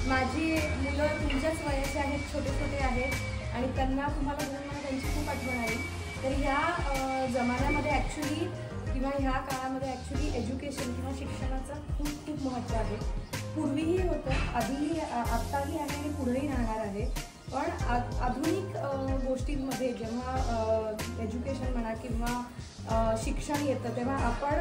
माझी मुलं तुमच्याच वयाचे आहेत, छोटे छोटे आहेत आणि त्यांना तुम्हाला बघून मला त्यांची खूप आठवण आली. तर ह्या जमान्यामध्ये ॲक्च्युली किंवा ह्या काळामध्ये ॲक्च्युली एज्युकेशन किंवा शिक्षणाचं खूप खूप महत्त्व आहे. पूर्वीही होतं, आधीही आत्ताही आहे आणि पुढेही राहणार आहे. पण आधुनिक गोष्टींमध्ये जेव्हा एज्युकेशन म्हणा किंवा शिक्षण येतं तेव्हा आपण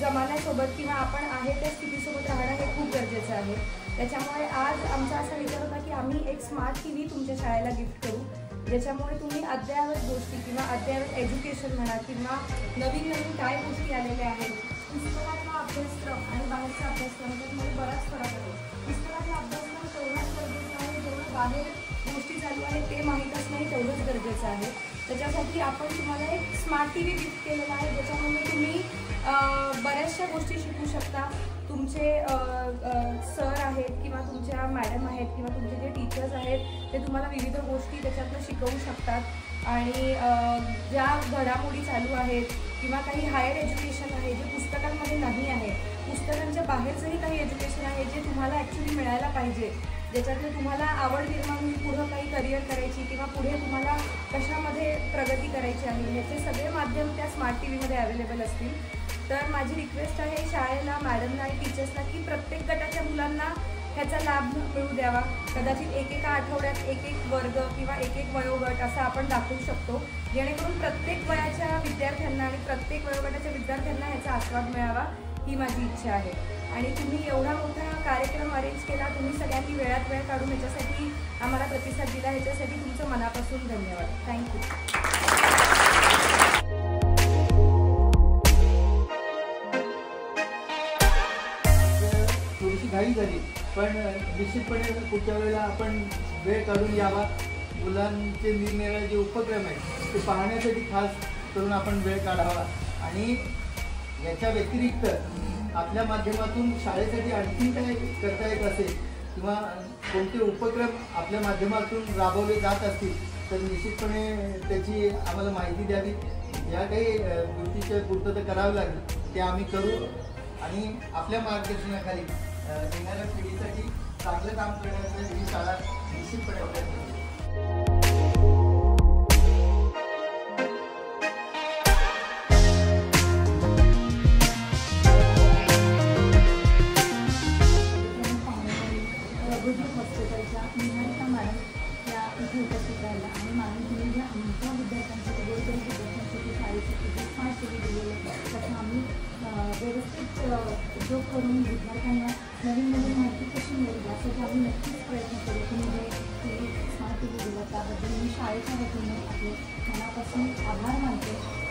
जमान्यासोबत किंवा आपण आहे त्या स्थितीसोबत राहणं हे खूप गरजेचं आहे. त्याच्यामुळे आज आमचा असा विचार होता की आम्ही एक स्मार्ट TV तुमच्या शाळेला गिफ्ट करू, ज्याच्यामुळे तुम्ही अद्ययावत गोष्टी किंवा अद्ययावत एज्युकेशन म्हणा किंवा नवीन नवीन काय गोष्टी आलेल्या आहेत, पुस्तकातला अभ्यासक्रम आणि बाहेरचा अभ्यासक्रम त्यामध्ये बराच फरक आहे. पुस्तकातला अभ्यासक्रम तेवढाच गरजेचा आहे जेवढं बाहेर गोष्टी चालू आहेत ते माहीत असणंही तेवढंच गरजेचं आहे. त्याच्यासाठी आपण तुम्हाला एक स्मार्ट TV गिफ्ट केलेला आहे, ज्याच्यामुळे तुम्ही बऱ्याचशा गोष्टी शिकू शकता. तुमचे सर आहेत किंवा तुमच्या मॅडम आहेत किंवा तुमचे जे टीचर्स आहेत ते तुम्हाला विविध गोष्टी त्याच्यातनं शिकवू शकतात आणि ज्या घडामोडी चालू आहेत किंवा काही हायर एज्युकेशन आहे जे पुस्तकांमध्ये नाही आहे, पुस्तकांच्या बाहेरचंही काही एज्युकेशन आहे जे तुम्हाला ॲक्च्युली मिळायला पाहिजे, ज्याच्यातनं तुम्हाला आवड निर्माण होईल पुढं काही करिअर करायची किंवा पुढे तुम्हाला कशामध्ये प्रगती करायची आहे, ह्याचे सगळे माध्यम त्या स्मार्ट TVमध्ये अवेलेबल असतील. तर माझी रिक्वेस्ट आहे शाळेला, मॅडमना आणि टीचर्सना की प्रत्येक गटाच्या मुलांना ह्याचा लाभ मिळू द्यावा. कदाचित एकेका आठवड्यात एक वर्ग किंवा एक वयोगट असं आपण दाखवू शकतो, जेणेकरून प्रत्येक वयाच्या विद्यार्थ्यांना आणि प्रत्येक वयोगटाच्या विद्यार्थ्यांना ह्याचा आस्वाद मिळावा ही माझी इच्छा आहे. आणि तुम्ही एवढा मोठा कार्यक्रम अरेंज केला, तुम्ही सगळ्यांनी वेळात वेळ काढून ह्याच्यासाठी आम्हाला प्रतिसाद दिला, ह्याच्यासाठी तुमचं मनापासून धन्यवाद. थँक्यू. थोडीशी घाई झाली, पण निश्चितपणे पुढच्या वेळेला आपण वेळ काढून यावा. मुलांचे निरनिराळे जे उपक्रम आहेत ते पाहण्यासाठी खास करून आपण वेळ काढावा. आणि याच्या व्यतिरिक्त आपल्या माध्यमातून शाळेसाठी आणखी काय करता येत असेल किंवा कोणते उपक्रम आपल्या माध्यमातून राबवले जात असतील तर निश्चितपणे त्याची आम्हाला माहिती द्यावी. या काही गोष्टीच्या पूर्तता करावी लागेल ते आम्ही करू आणि आपल्या मार्गदर्शनाखाली येणाऱ्या पिढीसाठी चांगलं काम करण्यासाठी ही शाळा निश्चितपणे प्रयत्न करू. हॉस्पिटलच्या निहारिका मॅडम या इथे उपस्थित राहिल्या आणि मॅडम तुम्ही ज्या आमच्या विद्यार्थ्यांसाठी गोरगरीब विद्यार्थ्यांसाठी शाळेसाठी जे स्मार्ट TV दिलेलं आहे त्याचा आम्ही व्यवस्थित उपयोग करून विद्यार्थ्यांना नवीन नवीन माहिती कशी मिळेल यासाठी आम्ही नक्कीच प्रयत्न करू. तुम्ही जे स्मार्ट TV दिलं त्याबद्दल मी शाळेच्या वतीने आपले मनापासून आभार मानते.